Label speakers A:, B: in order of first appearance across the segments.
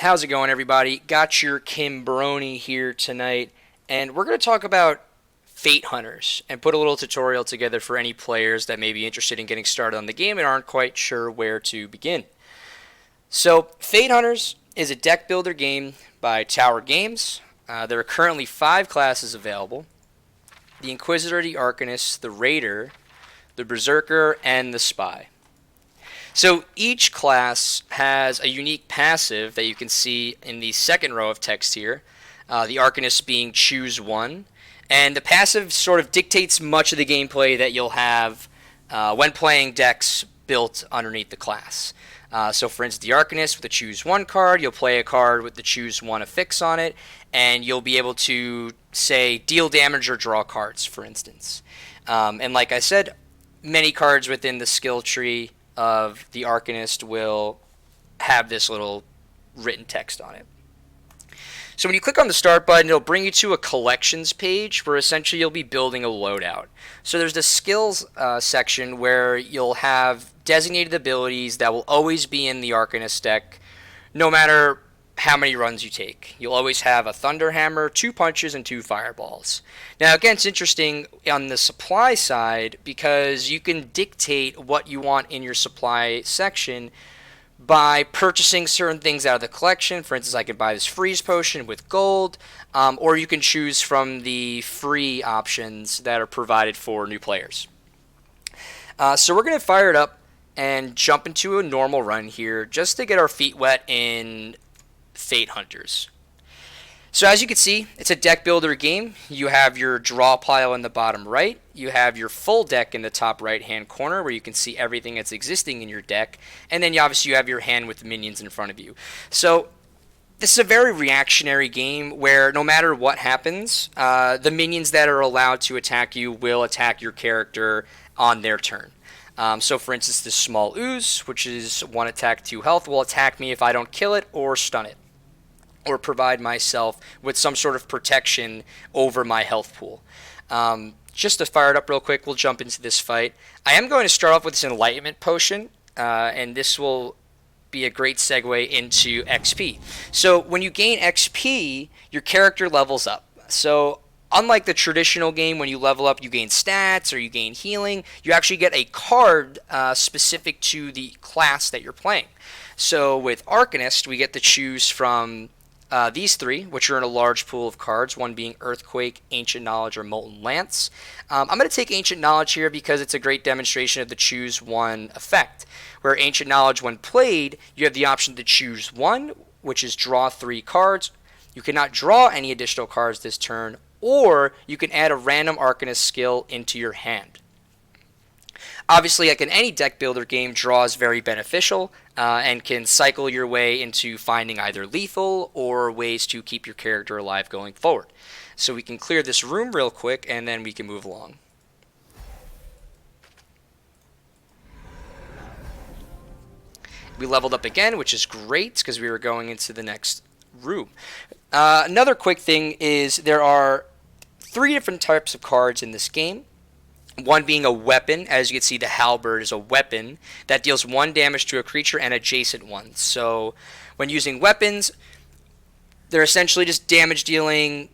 A: How's it going, everybody? Got your Kim Brony here tonight, and we're going to talk about Fate Hunters and put a little tutorial together for any players that may be interested in getting started on the game and aren't quite sure where to begin. So, Fate Hunters is a deck builder game by Tower Games. There are currently 5 classes available: the Inquisitor, the Arcanist, the Raider, the Berserker, and the Spy. So each class has a unique passive that you can see in the second row of text here, the Arcanist being choose one, and the passive sort of dictates much of the gameplay that you'll have when playing decks built underneath the class. So for instance, the Arcanist with the choose one card, you'll play a card with the choose one affix on it, and you'll be able to, say, deal damage or draw cards, for instance. And like I said, many cards within the skill tree of the Arcanist will have this little written text on it. So when you click on the start button, it'll bring you to a collections page where essentially you'll be building a loadout. So there's the skills section where you'll have designated abilities that will always be in the Arcanist deck no matter how many runs you take. You'll always have a Thunder Hammer, 2 punches, and 2 fireballs. Now again, it's interesting on the supply side because you can dictate what you want in your supply section by purchasing certain things out of the collection. For instance, I could buy this freeze potion with gold, or you can choose from the free options that are provided for new players. So we're going to fire it up and jump into a normal run here just to get our feet wet in Fate Hunters. So as you can see, it's a deck builder game. You have your draw pile in the bottom right. You have your full deck in the top right hand corner where you can see everything that's existing in your deck. And then obviously you have your hand with the minions in front of you. So this is a very reactionary game where no matter what happens, the minions that are allowed to attack you will attack your character on their turn. So for instance, this small ooze, which is 1 attack, 2 health, will attack me if I don't kill it or stun it, or provide myself with some sort of protection over my health pool. Just to fire it up real quick, we'll jump into this fight. I am going to start off with this Enlightenment Potion, and this will be a great segue into XP. So when you gain XP, your character levels up. So unlike the traditional game, when you level up, you gain stats or you gain healing, you actually get a card specific to the class that you're playing. So with Arcanist, we get to choose from these 3, which are in a large pool of cards, one being Earthquake, Ancient Knowledge, or Molten Lance. I'm going to take Ancient Knowledge here because it's a great demonstration of the choose one effect, where Ancient Knowledge, when played, you have the option to choose 1, which is draw 3 cards. You cannot draw any additional cards this turn, or you can add a random Arcanist skill into your hand. Obviously, like in any deck builder game, draw is very beneficial and can cycle your way into finding either lethal or ways to keep your character alive going forward. So we can clear this room real quick and then we can move along. We leveled up again, which is great because we were going into the next room. Another quick thing is there are 3 different types of cards in this game. One being a weapon. As you can see, the halberd is a weapon that deals 1 damage to a creature and adjacent ones. So when using weapons, they're essentially just damage dealing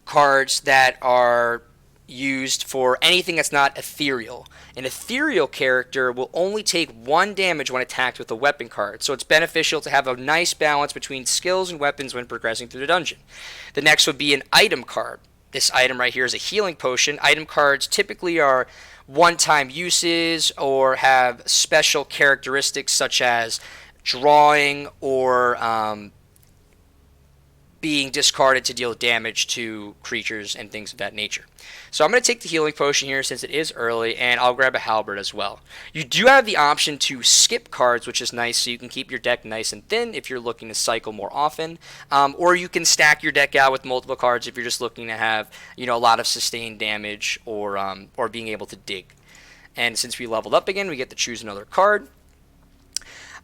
A: cards that are used for anything that's not ethereal. An ethereal character will only take 1 damage when attacked with a weapon card, so it's beneficial to have a nice balance between skills and weapons when progressing through the dungeon. The next would be an item card. This item right here is a healing potion. Item cards typically are one-time uses or have special characteristics such as drawing or being discarded to deal damage to creatures and things of that nature. So I'm going to take the healing potion here since it is early, and I'll grab a halberd as well. You do have the option to skip cards, which is nice, so you can keep your deck nice and thin if you're looking to cycle more often, or you can stack your deck out with multiple cards if you're just looking to have, a lot of sustained damage or being able to dig. And since we leveled up again, we get to choose another card.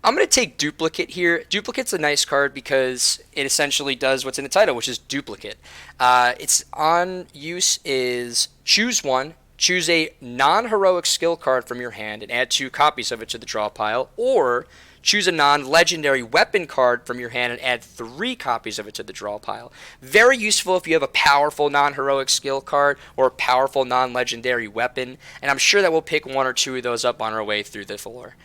A: I'm going to take Duplicate here. Duplicate's a nice card because it essentially does what's in the title, which is duplicate. Its on use is choose one, choose a non-heroic skill card from your hand and add 2 copies of it to the draw pile, or choose a non-legendary weapon card from your hand and add 3 copies of it to the draw pile. Very useful if you have a powerful non-heroic skill card or a powerful non-legendary weapon, and I'm sure that we'll pick 1 or 2 of those up on our way through the floor.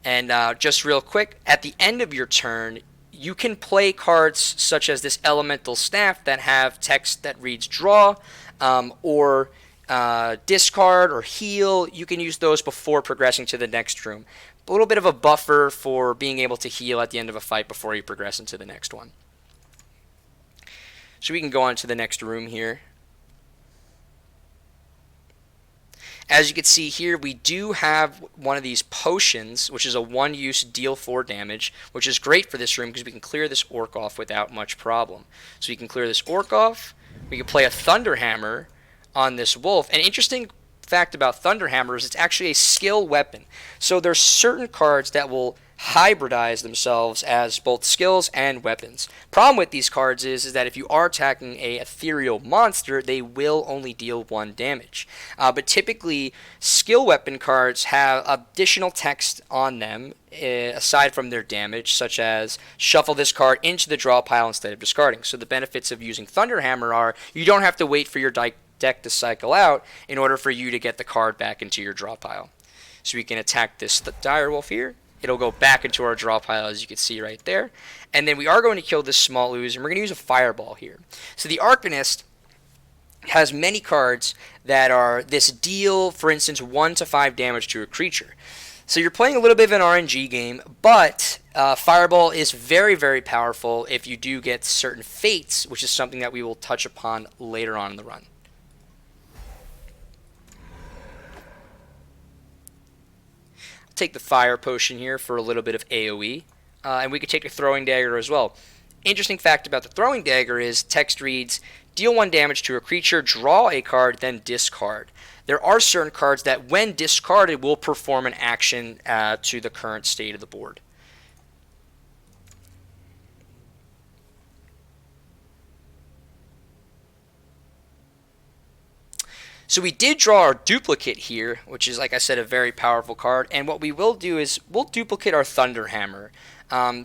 A: And just real quick, at the end of your turn, you can play cards such as this elemental staff that have text that reads draw, or discard or heal. You can use those before progressing to the next room. A little bit of a buffer for being able to heal at the end of a fight before you progress into the next one. So we can go on to the next room here. As you can see here, we do have one of these potions, which is a 1-use deal 4 damage, which is great for this room because we can clear this orc off without much problem. So we can clear this orc off. We can play a Thunderhammer on this wolf. An interesting fact about Thunderhammer is it's actually a skill weapon. So there's certain cards that will hybridize themselves as both skills and weapons. Problem with these cards is that if you are attacking a ethereal monster, they will only deal 1 damage. But typically, skill weapon cards have additional text on them aside from their damage, such as shuffle this card into the draw pile instead of discarding. So the benefits of using Thunderhammer are you don't have to wait for your deck to cycle out in order for you to get the card back into your draw pile. So we can attack this direwolf here. It'll go back into our draw pile, as you can see right there. And then we are going to kill this small ooze, and we're going to use a fireball here. So the Arcanist has many cards that are this deal, for instance, 1 to 5 damage to a creature. So you're playing a little bit of an RNG game, but fireball is very, very powerful if you do get certain fates, which is something that we will touch upon later on in the run. Take the fire potion here for a little bit of AoE, and we could take the throwing dagger as well. Interesting fact about the throwing dagger is text reads, deal 1 damage to a creature, draw a card, then discard. There are certain cards that when discarded will perform an action to the current state of the board. So we did draw our duplicate here, which is, like I said, a very powerful card. And what we will do is we'll duplicate our Thunderhammer.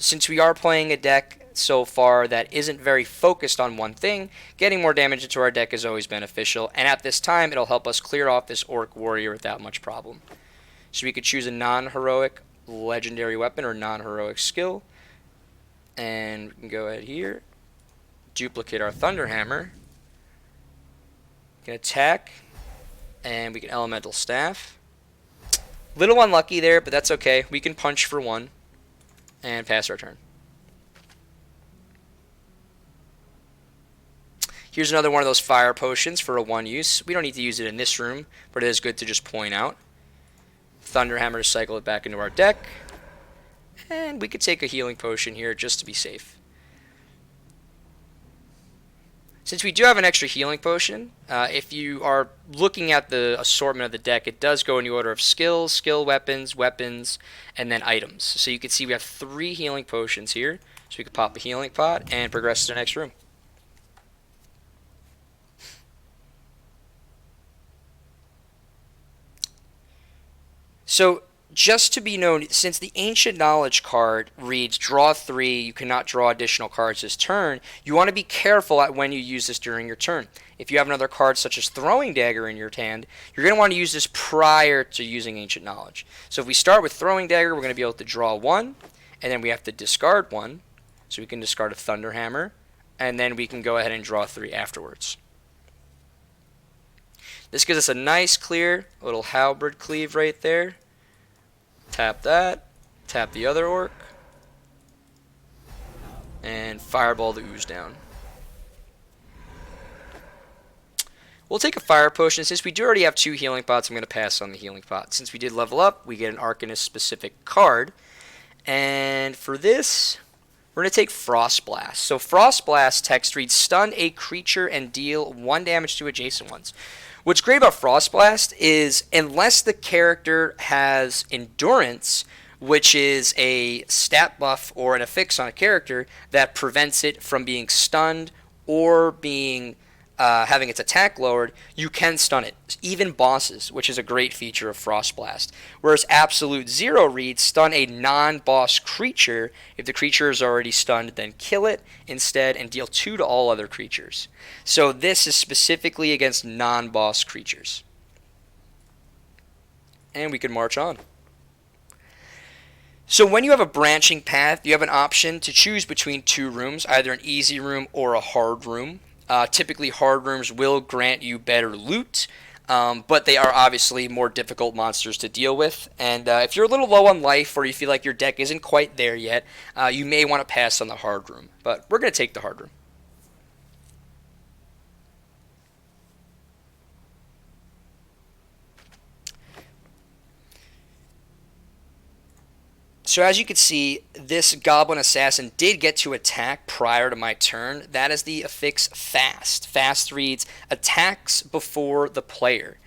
A: Since we are playing a deck so far that isn't very focused on one thing, getting more damage into our deck is always beneficial. And at this time, it'll help us clear off this Orc Warrior without much problem. So we could choose a non-heroic legendary weapon or non-heroic skill. And we can go ahead here, duplicate our Thunderhammer. We can attack. And we can elemental staff. Little unlucky there, but that's okay. We can punch for 1 and pass our turn. Here's another one of those fire potions for a 1-use. We don't need to use it in this room, but it is good to just point out. Thunderhammer to cycle it back into our deck. And we could take a healing potion here just to be safe. Since we do have an extra healing potion, if you are looking at the assortment of the deck, it does go in the order of skills, skill weapons, weapons, and then items. So you can see we have 3 healing potions here. So we could pop a healing pot and progress to the next room. So just to be known, since the Ancient Knowledge card reads draw 3, you cannot draw additional cards this turn, you want to be careful at when you use this during your turn. If you have another card such as Throwing Dagger in your hand, you're going to want to use this prior to using Ancient Knowledge. So if we start with Throwing Dagger, we're going to be able to draw 1, and then we have to discard 1. So we can discard a Thunderhammer, and then we can go ahead and draw 3 afterwards. This gives us a nice clear little halberd cleave right there. Tap that, tap the other orc, and fireball the ooze down. We'll take a fire potion. Since we do already have 2 healing pots, I'm going to pass on the healing pot. Since we did level up, we get an Arcanist specific card. And for this, we're going to take Frost Blast. So Frost Blast text reads, stun a creature and deal 1 damage to adjacent ones. What's great about Frost Blast is unless the character has Endurance, which is a stat buff or an affix on a character that prevents it from being stunned or being having its attack lowered, you can stun it, even bosses, which is a great feature of Frost Blast. Whereas Absolute Zero reads stun a non-boss creature. If the creature is already stunned, then kill it instead and deal 2 to all other creatures. So this is specifically against non-boss creatures. And we can march on. So when you have a branching path, you have an option to choose between 2 rooms, either an easy room or a hard room. Typically, hard rooms will grant you better loot, but they are obviously more difficult monsters to deal with. And if you're a little low on life or you feel like your deck isn't quite there yet, you may want to pass on the hard room. But we're going to take the hard room. So as you can see, this Goblin Assassin did get to attack prior to my turn. That is the affix Fast. Fast reads, attacks before the player.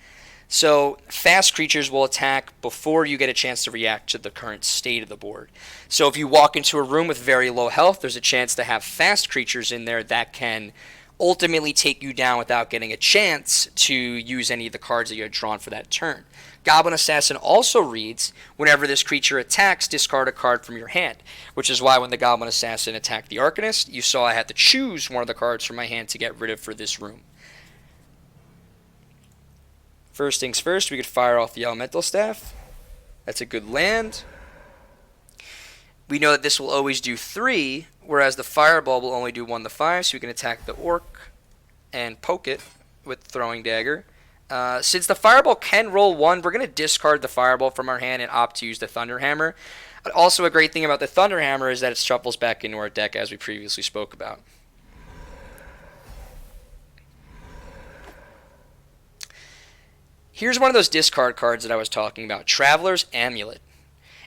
A: So fast creatures will attack before you get a chance to react to the current state of the board. So if you walk into a room with very low health, there's a chance to have fast creatures in there that can ultimately take you down without getting a chance to use any of the cards that you had drawn for that turn. Goblin Assassin also reads, whenever this creature attacks, discard a card from your hand, which is why when the Goblin Assassin attacked the Arcanist, you saw I had to choose one of the cards from my hand to get rid of for this room. First things first, we could fire off the Elemental Staff. That's a good land. We know that this will always do 3, whereas the Fireball will only do 1 to 5, so we can attack the Orc and poke it with Throwing Dagger. Since the Fireball can roll 1, we're going to discard the Fireball from our hand and opt to use the Thunderhammer. Also, a great thing about the Thunderhammer is that it shuffles back into our deck as we previously spoke about. Here's one of those discard cards that I was talking about, Traveler's Amulet.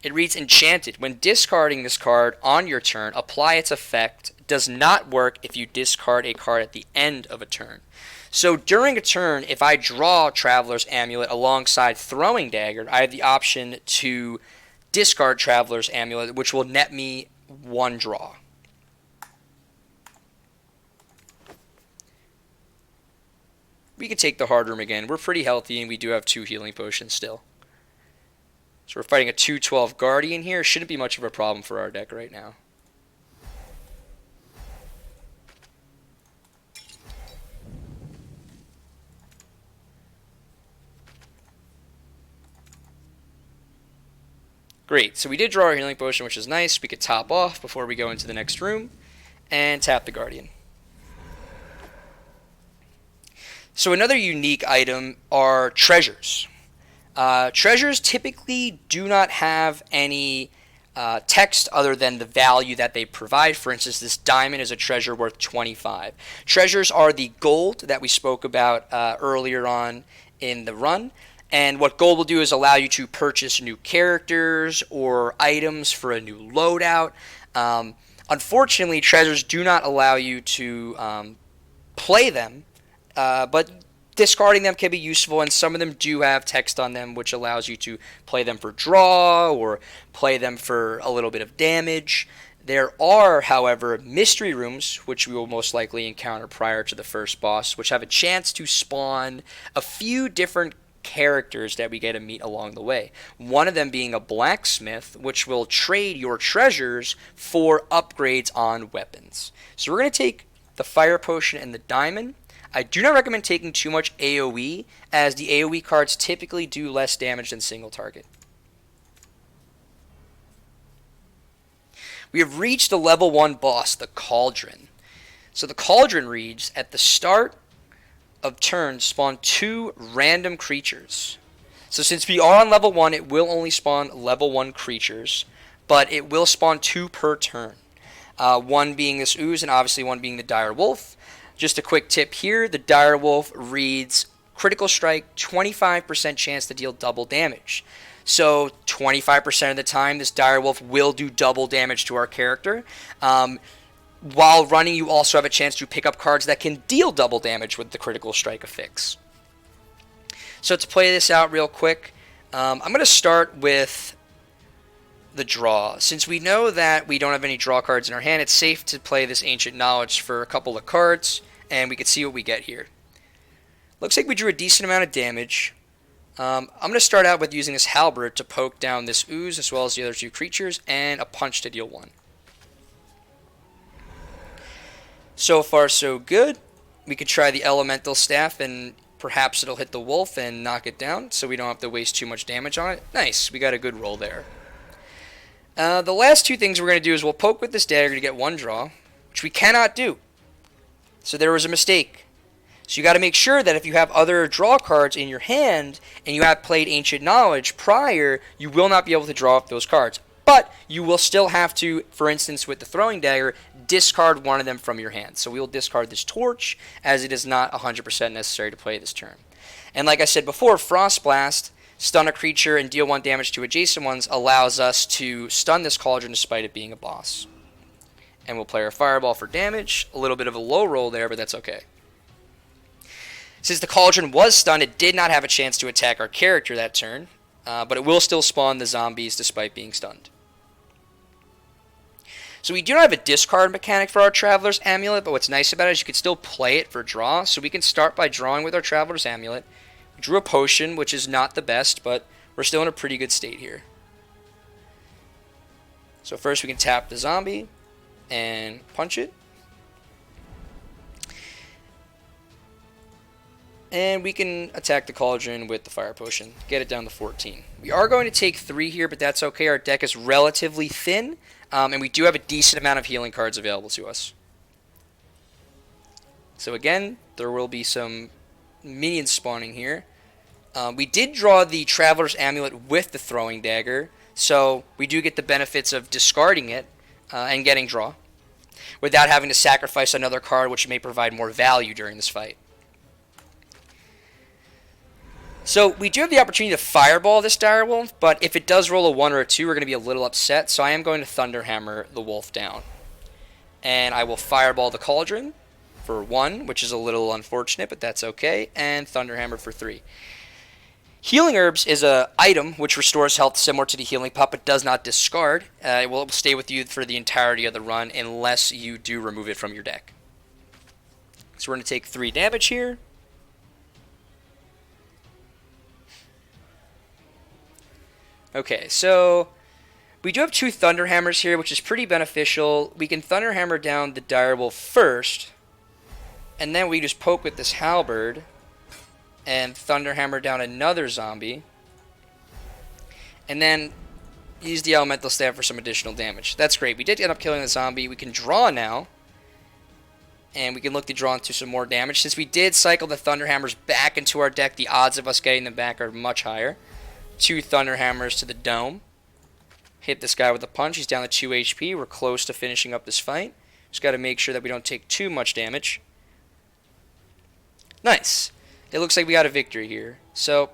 A: It reads Enchanted. When discarding this card on your turn, apply its effect. Does not work if you discard a card at the end of a turn. So during a turn, if I draw Traveler's Amulet alongside Throwing Dagger, I have the option to discard Traveler's Amulet, which will net me 1 draw. We can take the hard room again. We're pretty healthy, and we do have 2 healing potions still. So we're fighting a 2/12 Guardian here. Shouldn't be much of a problem for our deck right now. Great, so we did draw our healing potion, which is nice. We could top off before we go into the next room and tap the Guardian. So another unique item are treasures. Treasures typically do not have any text other than the value that they provide. For instance, this diamond is a treasure worth 25. Treasures are the gold that we spoke about earlier on in the run. And what gold will do is allow you to purchase new characters or items for a new loadout. Unfortunately, treasures do not allow you to play them, but discarding them can be useful, and some of them do have text on them, which allows you to play them for draw or play them for a little bit of damage. There are, however, mystery rooms, which we will most likely encounter prior to the first boss, which have a chance to spawn a few different characters that we get to meet along the way. One of them being a blacksmith, which will trade your treasures for upgrades on weapons. So we're going to take the fire potion and the diamond. I do not recommend taking too much AoE, as the AoE cards typically do less damage than single target. We have reached the level 1 boss, the Cauldron. So the Cauldron reads, at the start of turn, spawn 2 random creatures. So since we are on level 1, it will only spawn level 1 creatures, but it will spawn 2 per turn. One being this ooze, and obviously one being the dire wolf. Just a quick tip here, the dire wolf reads critical strike, 25% chance to deal double damage. So 25% of the time, this dire wolf will do double damage to our character. While running, you also have a chance to pick up cards that can deal double damage with the critical strike affix. So to play this out real quick, I'm going to start with the draw. Since we know that we don't have any draw cards in our hand, it's safe to play this Ancient Knowledge for a couple of cards. and we can see what we get here. Looks like we drew a decent amount of damage. I'm going to start out with using this halberd to poke down this ooze as well as the other two creatures, and a punch to deal 1. So far so good. We could try the elemental staff and perhaps it'll hit the wolf and knock it down so we don't have to waste too much damage on it. Nice, we got a good roll there. The last two things we're going to do is we'll poke with this dagger to get 1 draw, which we cannot do. So there was a mistake. So you got to make sure that if you have other draw cards in your hand and you have played Ancient Knowledge prior, you will not be able to draw up those cards. But you will still have to, for instance with the throwing dagger, discard one of them from your hand. So we will discard this torch as it is not 100% necessary to play this turn. And like I said before, Frost Blast, stun a creature and deal 1 damage to adjacent ones, allows us to stun this cauldron despite it being a boss. And we'll play our fireball for damage. A little bit of a low roll there, but that's okay. Since the cauldron was stunned, it did not have a chance to attack our character that turn, but it will still spawn the zombies despite being stunned. So we do not have a discard mechanic for our Traveler's Amulet, but what's nice about it is you can still play it for draw. So we can start by drawing with our Traveler's Amulet. We drew a potion, which is not the best, but we're still in a pretty good state here. So first we can tap the zombie and punch it. And we can attack the cauldron with the fire potion, get it down to 14. We are going to take 3 here, but that's okay. Our deck is relatively thin, and we do have a decent amount of healing cards available to us. So again, there will be some minions spawning here. We did draw the Traveler's Amulet with the throwing dagger, so we do get the benefits of discarding it and getting draw, without having to sacrifice another card, which may provide more value during this fight. So we do have the opportunity to fireball this direwolf, but if it does roll a 1 or a 2, we're going to be a little upset, so I am going to Thunderhammer the wolf down. And I will fireball the cauldron for 1, which is a little unfortunate, but that's okay, and Thunderhammer for 3. Healing Herbs is an item which restores health similar to the Healing Pot, but does not discard. It will stay with you for the entirety of the run unless you do remove it from your deck. So we're going to take 3 damage here. Okay, so we do have 2 Thunderhammers here, which is pretty beneficial. We can Thunderhammer down the direwolf first, and then we just poke with this halberd and Thunderhammer down another zombie, and then use the elemental staff for some additional damage. That's great. We did end up killing the zombie. We can draw now, and we can look to draw into some more damage. Since we did cycle the Thunderhammers back into our deck, the odds of us getting them back are much higher. 2 Thunderhammers to the dome. Hit this guy with a punch. He's down to 2 HP. We're close to finishing up this fight. Just got to make sure that we don't take too much damage. Nice. It looks like we got a victory here. So,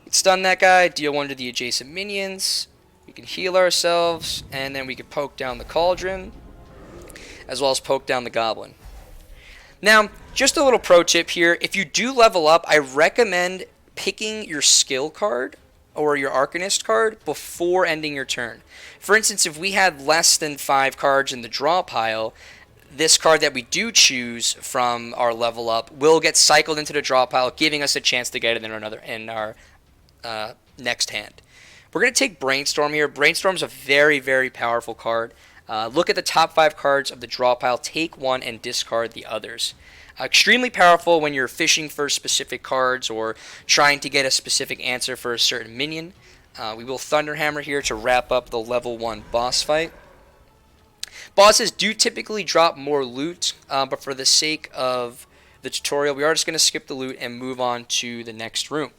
A: we stun that guy, deal 1 to the adjacent minions. We can heal ourselves, and then we can poke down the cauldron, as well as poke down the goblin. Now, just a little pro tip here. If you do level up, I recommend picking your skill card or your Arcanist card before ending your turn. For instance, if we had less than 5 cards in the draw pile, this card that we do choose from our level up will get cycled into the draw pile, giving us a chance to get it in our next hand. We're going to take Brainstorm here. Brainstorm is a very, very powerful card. Look at the top 5 cards of the draw pile, take 1 and discard the others. Extremely powerful when you're fishing for specific cards or trying to get a specific answer for a certain minion. We will Thunderhammer here to wrap up the level 1 boss fight. Bosses do typically drop more loot, but for the sake of the tutorial, we are just going to skip the loot and move on to the next room.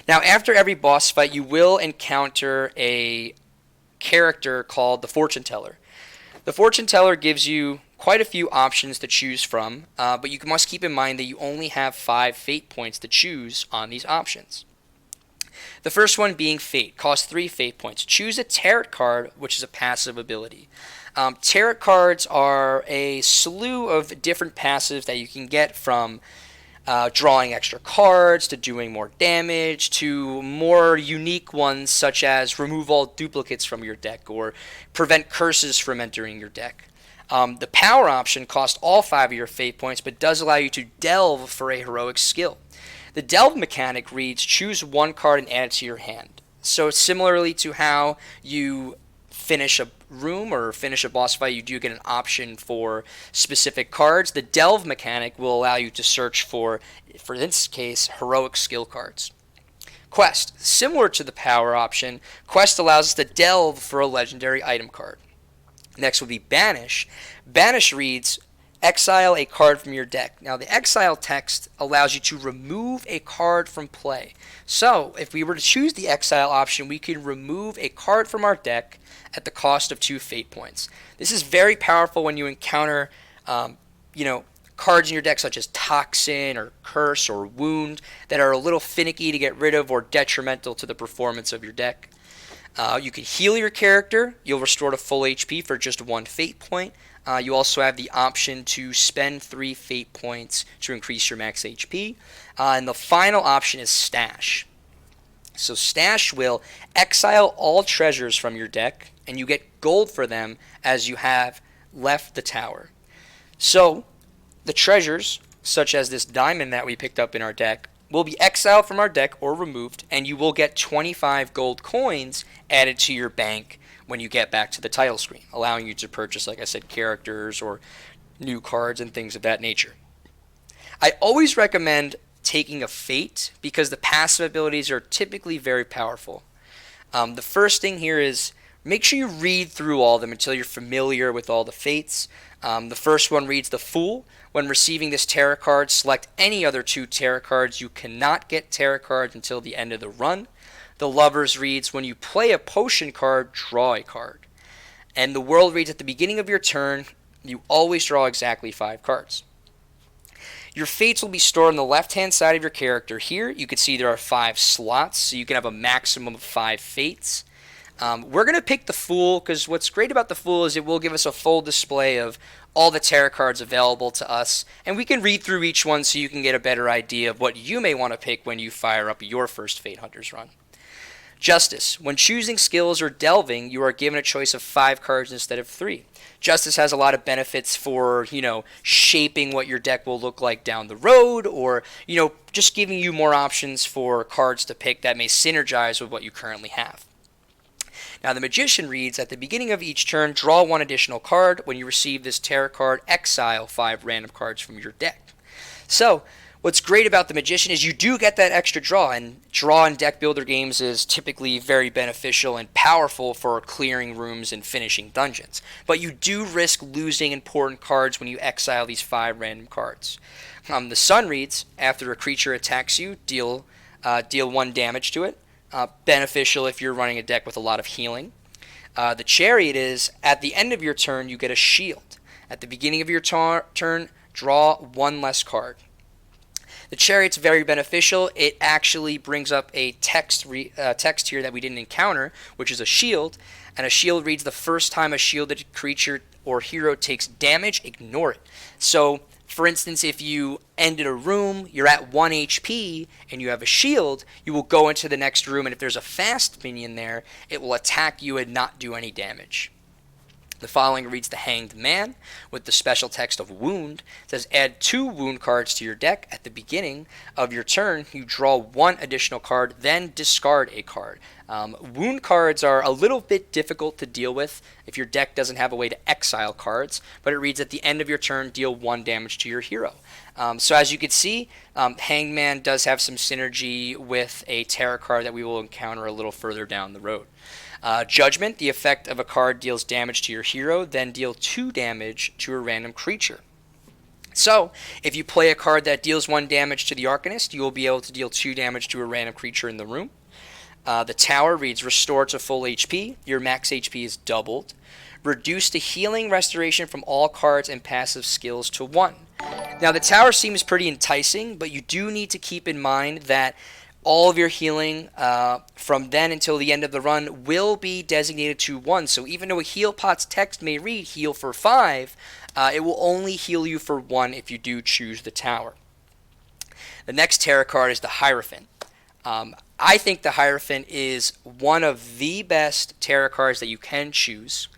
A: Now, after every boss fight, you will encounter a character called the Fortune Teller. The Fortune Teller gives you quite a few options to choose from, but you must keep in mind that you only have 5 fate points to choose on these options. The first one being Fate, costs 3 fate points. Choose a Tarot card, which is a passive ability. Tarot cards are a slew of different passives that you can get, from drawing extra cards to doing more damage to more unique ones such as remove all duplicates from your deck or prevent curses from entering your deck. The power option costs all 5 of your fate points, but does allow you to delve for a heroic skill. The delve mechanic reads, choose one card and add it to your hand. So similarly to how you finish a room or finish a boss fight, you do get an option for specific cards. The delve mechanic will allow you to search for this case, heroic skill cards. Quest. Similar to the power option, Quest allows us to delve for a legendary item card. Next would be Banish. Banish reads, exile a card from your deck. Now the exile text allows you to remove a card from play. So if we were to choose the exile option, we can remove a card from our deck at the cost of 2 fate points. This is very powerful when you encounter cards in your deck such as Toxin or Curse or Wound that are a little finicky to get rid of or detrimental to the performance of your deck. You can heal your character. You'll restore to full HP for just 1 fate point. You also have the option to spend 3 fate points to increase your max HP. And the final option is Stash. So Stash will exile all treasures from your deck, and you get gold for them as you have left the tower. So the treasures, such as this diamond that we picked up in our deck, will be exiled from our deck or removed, and you will get 25 gold coins added to your bank when you get back to the title screen, allowing you to purchase, like I said, characters or new cards and things of that nature. I always recommend taking a Fate because the passive abilities are typically very powerful. The first thing here is make sure you read through all of them until you're familiar with all the Fates. The first one reads the Fool. When receiving this tarot card, select any other 2 tarot cards. You cannot get tarot cards until the end of the run. The Lovers reads, when you play a potion card, draw a card. And the World reads, at the beginning of your turn, you always draw exactly 5 cards. Your fates will be stored on the left-hand side of your character here. You can see there are 5 slots, so you can have a maximum of 5 fates. We're going to pick the Fool because what's great about the Fool is it will give us a full display of all the tarot cards available to us, and we can read through each one so you can get a better idea of what you may want to pick when you fire up your first Fate Hunters run. Justice. When choosing skills or delving, you are given a choice of 5 cards instead of 3. Justice has a lot of benefits for, shaping what your deck will look like down the road, or, just giving you more options for cards to pick that may synergize with what you currently have. Now, the Magician reads, at the beginning of each turn, draw 1 additional card. When you receive this tarot card, exile 5 random cards from your deck. So, what's great about the Magician is you do get that extra draw, and draw in deck builder games is typically very beneficial and powerful for clearing rooms and finishing dungeons. But you do risk losing important cards when you exile these 5 random cards. The Sun reads, after a creature attacks you, deal 1 damage to it. Beneficial if you're running a deck with a lot of healing. The Chariot is, at the end of your turn, you get a shield. At the beginning of your turn, draw 1 less card. The Chariot's very beneficial. It actually brings up a text here that we didn't encounter, which is a shield. And a shield reads, the first time a shielded creature or hero takes damage, ignore it. So, for instance, if you ended a room, you're at 1 HP, and you have a shield, you will go into the next room, and if there's a fast minion there, it will attack you and not do any damage. The following reads the Hanged Man with the special text of Wound. It says add 2 wound cards to your deck. At the beginning of your turn, you draw 1 additional card, then discard a card. Wound cards are a little bit difficult to deal with if your deck doesn't have a way to exile cards, but it reads at the end of your turn, deal 1 damage to your hero. So as you can see, Hanged Man does have some synergy with a tarot card that we will encounter a little further down the road. Judgment, the effect of a card deals damage to your hero, then deal 2 damage to a random creature. So, if you play a card that deals 1 damage to the Arcanist, you will be able to deal 2 damage to a random creature in the room. The Tower reads, restore to full HP, your max HP is doubled. Reduce the healing restoration from all cards and passive skills to 1. Now, the Tower seems pretty enticing, but you do need to keep in mind that all of your healing from then until the end of the run will be designated to 1. So even though a heal pot's text may read heal for 5, it will only heal you for 1 if you do choose the Tower. The next tarot card is the Hierophant. I think the Hierophant is one of the best tarot cards that you can choose.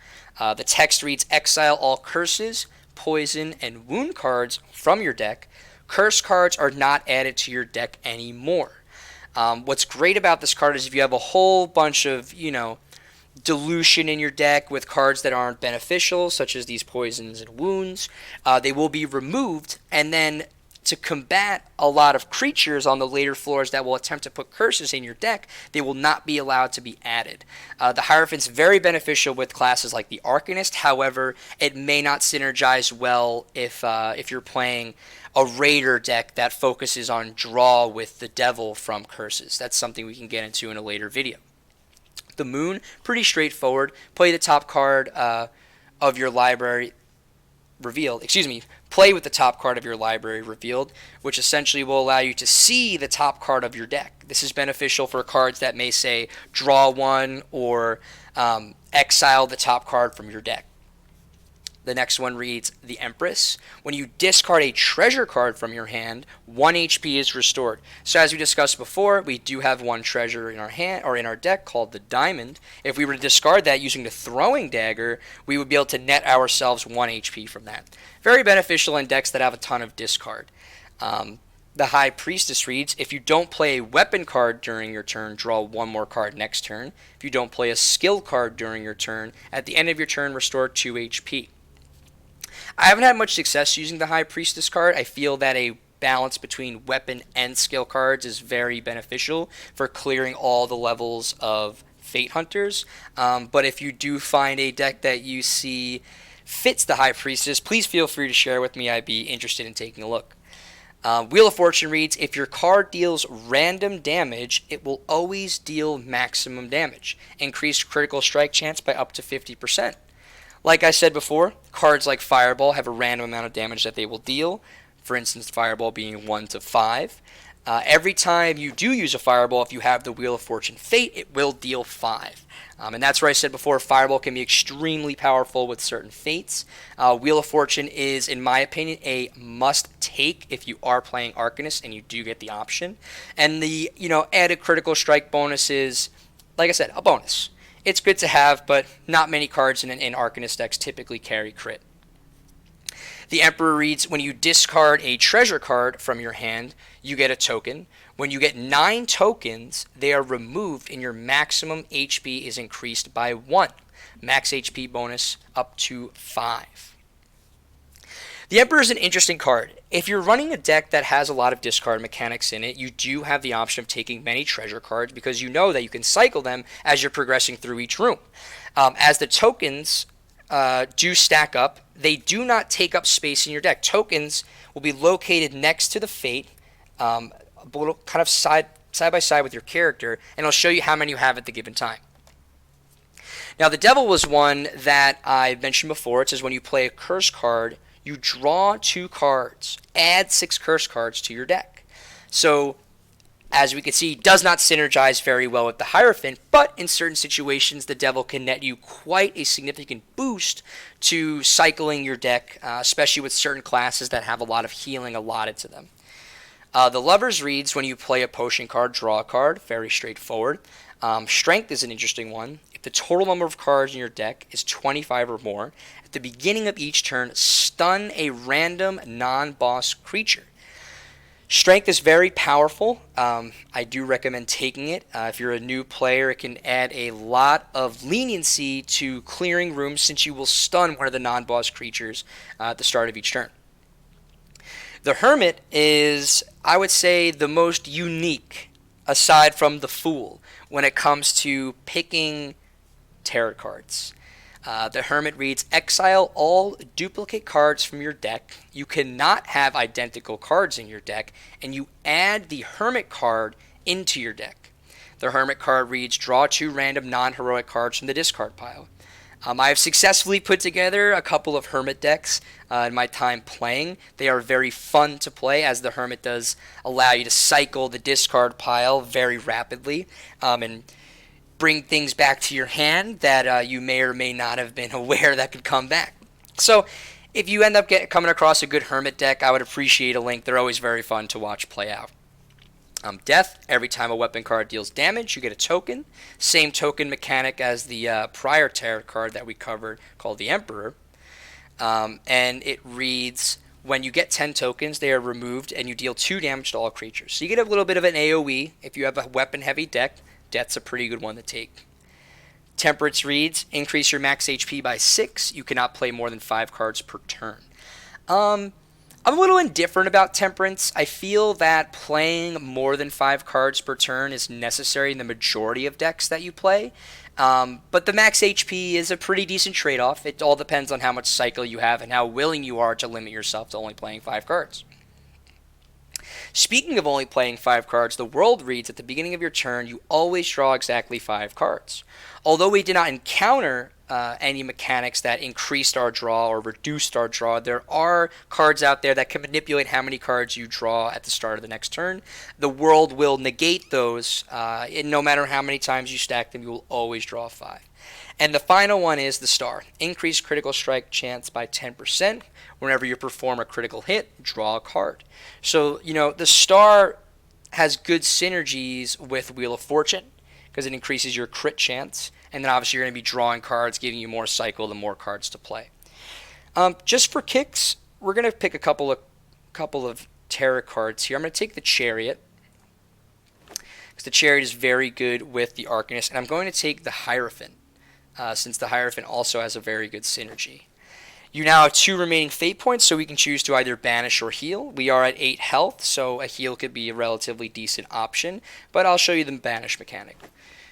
A: The text reads, exile all curses, poison, and wound cards from your deck. Curse cards are not added to your deck anymore. What's great about this card is if you have a whole bunch of, dilution in your deck with cards that aren't beneficial, such as these poisons and wounds, they will be removed, and then to combat a lot of creatures on the later floors that will attempt to put curses in your deck, they will not be allowed to be added. The Hierophant's very beneficial with classes like the Arcanist. However, it may not synergize well if you're playing a Raider deck that focuses on draw with the Devil from curses. That's something we can get into in a later video. The Moon, pretty straightforward. Play the top card of your library revealed. Play with the top card of your library revealed, which essentially will allow you to see the top card of your deck. This is beneficial for cards that may say draw one or exile the top card from your deck. The next one reads the Empress. When you discard a treasure card from your hand, 1 HP is restored. So as we discussed before, we do have one treasure in our hand or in our deck called the Diamond. If we were to discard that using the Throwing Dagger, we would be able to net ourselves 1 HP from that. Very beneficial in decks that have a ton of discard. The High Priestess reads, if you don't play a weapon card during your turn, draw 1 more card next turn. If you don't play a skill card during your turn, at the end of your turn, restore 2 HP. I haven't had much success using the High Priestess card. I feel that a balance between weapon and skill cards is very beneficial for clearing all the levels of Fate Hunters. But if you do find a deck that you see fits the High Priestess, please feel free to share with me. I'd be interested in taking a look. Wheel of Fortune reads, if your card deals random damage, it will always deal maximum damage. Increase critical strike chance by up to 50%. Like I said before, cards like Fireball have a random amount of damage that they will deal. For instance, Fireball being 1 to 5. Every time you do use a Fireball, if you have the Wheel of Fortune Fate, it will deal 5. And that's where I said before, Fireball can be extremely powerful with certain fates. Wheel of Fortune is, in my opinion, a must-take if you are playing Arcanist and you do get the option. And the added critical strike bonus is, like I said, a bonus. It's good to have, but not many cards in Arcanist decks typically carry crit. The Emperor reads, when you discard a treasure card from your hand, you get a token. When you get 9 tokens, they are removed and your maximum HP is increased by 1. Max HP bonus up to 5. The Emperor is an interesting card. If you're running a deck that has a lot of discard mechanics in it, you do have the option of taking many treasure cards because you know that you can cycle them as you're progressing through each room. As the tokens do stack up, they do not take up space in your deck. Tokens will be located next to the Fate, a little kind of side by side with your character, and it'll show you how many you have at the given time. Now, the Devil was one that I mentioned before. It says when you play a curse card, you draw 2 cards, add 6 curse cards to your deck. So, as we can see, it does not synergize very well with the Hierophant, but in certain situations, the Devil can net you quite a significant boost to cycling your deck, especially with certain classes that have a lot of healing allotted to them. The Lovers reads, when you play a potion card, draw a card. Very straightforward. Strength is an interesting one. If the total number of cards in your deck is 25 or more, at the beginning of each turn, stun a random non-boss creature. Strength is very powerful. I do recommend taking it. If you're a new player, it can add a lot of leniency to clearing rooms since you will stun one of the non-boss creatures at the start of each turn. The Hermit is, I would say, the most unique, aside from the Fool, when it comes to picking tarot cards. The Hermit reads, exile all duplicate cards from your deck. You cannot have identical cards in your deck, and you add the Hermit card into your deck. The Hermit card reads, draw 2 random non-heroic cards from the discard pile. I have successfully put together a couple of Hermit decks in my time playing. They are very fun to play, as the Hermit does allow you to cycle the discard pile very rapidly and bring things back to your hand that you may or may not have been aware that could come back. So if you end up coming across a good Hermit deck, I would appreciate a link. They're always very fun to watch play out. Death, every time a weapon card deals damage, you get a token. Same token mechanic as the prior tarot card that we covered called the Emperor. And it reads, when you get 10 tokens, they are removed and you deal 2 damage to all creatures. So you get a little bit of an AoE. If you have a weapon-heavy deck, Death's a pretty good one to take. Temperance reads, increase your max HP by 6. You cannot play more than 5 cards per turn. I'm a little indifferent about Temperance. I feel that playing more than 5 cards per turn is necessary in the majority of decks that you play. But the max HP is a pretty decent trade-off. It all depends on how much cycle you have and how willing you are to limit yourself to only playing 5 cards. Speaking of only playing 5 cards, the world reads at the beginning of your turn, you always draw exactly 5 cards. Although we did not encounter any mechanics that increased our draw or reduced our draw, there are cards out there that can manipulate how many cards you draw at the start of the next turn. The world will negate those, and no matter how many times you stack them, you will always draw 5. And the final one is the star. Increase critical strike chance by 10%. Whenever you perform a critical hit, draw a card. So, the star has good synergies with Wheel of Fortune because it increases your crit chance. And then obviously you're going to be drawing cards, giving you more cycle, the more cards to play. Just for kicks, we're going to pick a couple of tarot cards here. I'm going to take the Chariot, because the Chariot is very good with the Arcanist. And I'm going to take the Hierophant, since the Hierophant also has a very good synergy. You now have 2 remaining fate points, so we can choose to either banish or heal. We are at 8 health, so a heal could be a relatively decent option, but I'll show you the banish mechanic.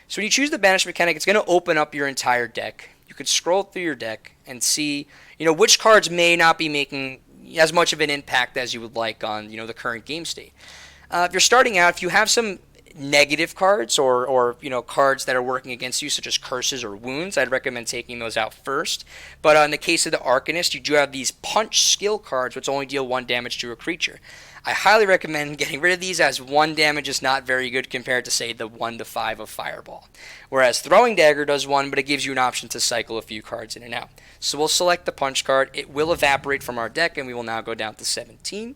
A: So when you choose the banish mechanic, it's going to open up your entire deck. You could scroll through your deck and see, which cards may not be making as much of an impact as you would like on, the current game state. If you're starting out, if you have some negative cards or cards that are working against you, such as curses or wounds, I'd recommend taking those out first. But in the case of the Arcanist, you do have these punch skill cards which only deal 1 damage to a creature. I highly recommend getting rid of these, as 1 damage is not very good compared to, say, the 1 to 5 of Fireball. Whereas Throwing Dagger does 1, but it gives you an option to cycle a few cards in and out. So we'll select the punch card. It will evaporate from our deck, and we will now go down to 17.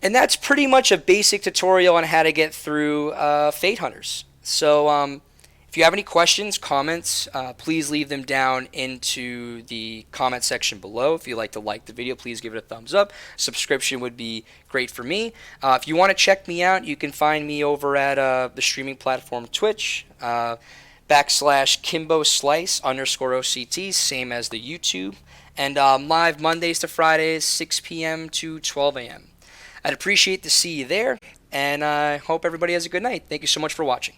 A: And that's pretty much a basic tutorial on how to get through Fate Hunters. So if you have any questions, comments, please leave them down into the comment section below. If you'd like to like the video, please give it a thumbs up. Subscription would be great for me. If you want to check me out, you can find me over at the streaming platform Twitch, /KimboSlice_OCT, same as the YouTube. And live Mondays to Fridays, 6 p.m. to 12 a.m. I'd appreciate to see you there, and I hope everybody has a good night. Thank you so much for watching.